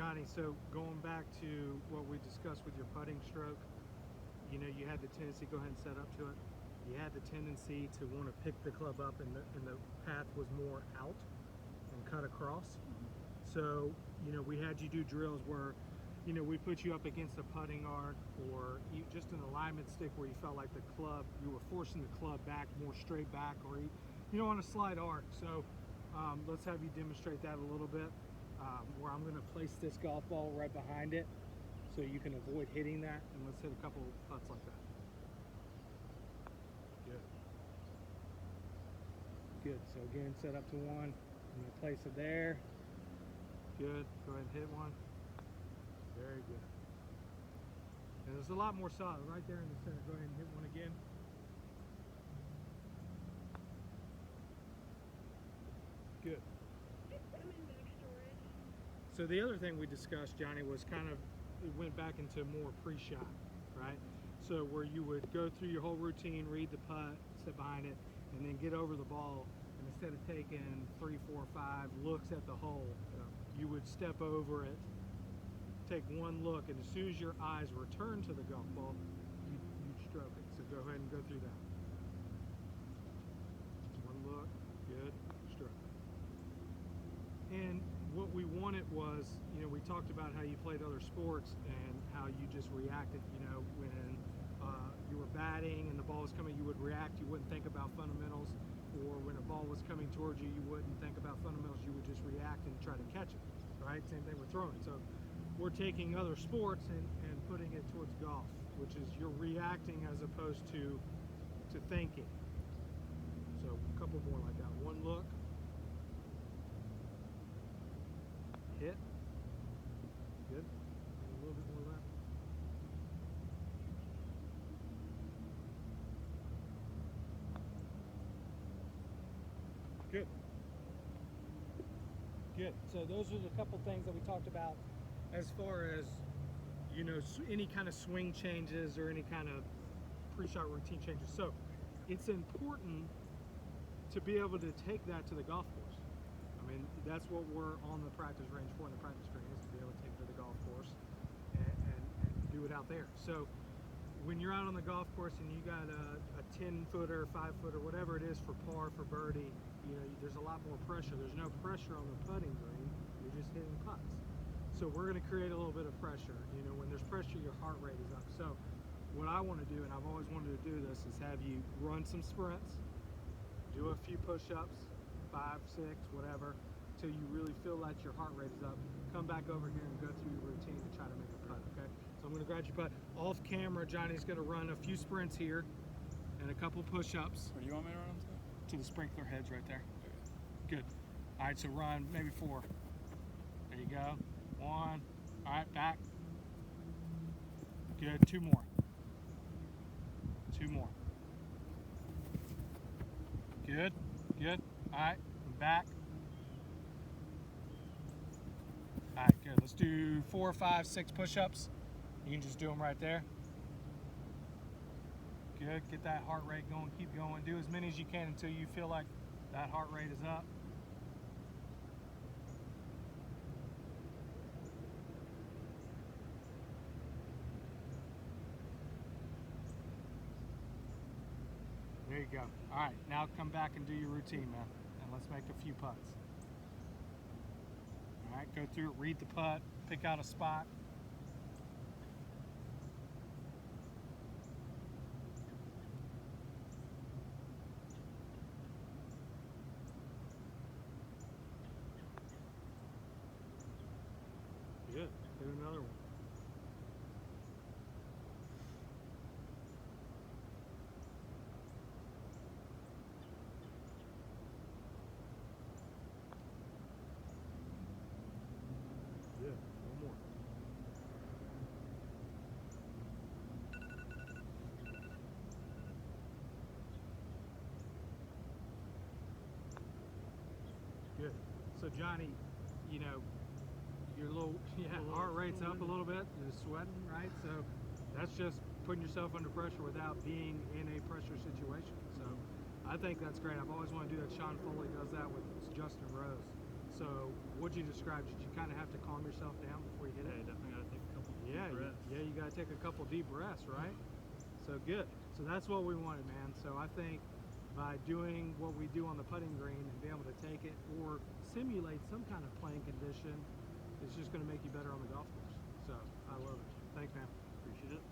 Johnny, so going back to what we discussed with your putting stroke, you know, you had the tendency, go ahead and set up to it. You had the tendency to want to pick the club up, and the path was more out and cut across. So, you know, we had you do drills where, you know, we put you up against a putting arc or just an alignment stick where you felt like the club, you were forcing the club back, more straight back, or, you know, on a slide arc. So let's have you demonstrate that a little bit, where I'm going to place this golf ball right behind it so you can avoid hitting that, and let's hit a couple putts like that. Good. Good. So again, set up to one. I'm going to place it there. Good. Go ahead and hit one. Very good. And there's a lot more solid right there in the center. Go ahead and hit one again. Good. So the other thing we discussed, Johnny, was kind of, it went back into more pre-shot, right? So where you would go through your whole routine, read the putt, sit behind it, and then get over the ball. And instead of taking 3, 4, 5 looks at the hole, you would step over it, take one look, and as soon as your eyes return to the golf ball, you'd stroke it. So go ahead and go through that. One look, good, stroke. And what we wanted was, you know, we talked about how you played other sports and how you just reacted, you know, when you were batting and the ball was coming, you would react, you wouldn't think about fundamentals, or when a ball was coming towards you, you wouldn't think about fundamentals, you would just react and try to catch it, right? Same thing with throwing. So we're taking other sports and putting it towards golf, which is you're reacting as opposed to thinking. So a couple more like that. One look, hit, good, a little bit more left. Good. Good. So those are the couple things that we talked about as far as, you know, any kind of swing changes or any kind of pre-shot routine changes. So it's important to be able to take that to the golf course. I mean, that's what we're on the practice range for, in the practice green, is to be able to take it to the golf course and do it out there. So when you're out on the golf course and you got a 10-footer, 5-footer, whatever it is for par, for birdie, you know, there's a lot more pressure. There's no pressure on the putting green. You're just hitting putts. So we're going to create a little bit of pressure. You know, when there's pressure, your heart rate is up. So what I want to do, and I've always wanted to do this, is have you run some sprints, do a few push-ups, 5, 6, whatever, till you really feel like your heart rate is up. Come back over here and go through your routine and try to make a putt, okay? So I'm going to grab your putt. Off camera, Johnny's going to run a few sprints here and a couple push-ups. Where do you want me to run them to? To the sprinkler heads right there. Okay. Good. All right, so run maybe 4. There you go. 1. All right, back. Good. 2 more. 2 more. Good. Good. All right, back. All right, good. Let's do 4, 5, 6 push-ups. You can just do them right there. Good. Get that heart rate going. Keep going. Do as many as you can until you feel like that heart rate is up. There you go. All right, now come back and do your routine, man. And let's make a few putts. All right, go through it, read the putt, pick out a spot. Good. Hit another one. Good. One more. Good. So Johnny, you know, your little heart rate's up a little bit. You're sweating, right? So that's just putting yourself under pressure without being in a pressure situation. So I think that's great. I've always wanted to do that. Sean Foley does that with Justin Rose. So what'd you describe? Did you kind of have to calm yourself down before you hit Yeah, it? you definitely got to take a couple deep Yeah, breaths. you got to take a couple deep breaths, right? So good. So that's what we wanted, man. So I think by doing what we do on the putting green and being able to take it or simulate some kind of playing condition, it's just going to make you better on the golf course. So I love it. Thanks, man. Appreciate it.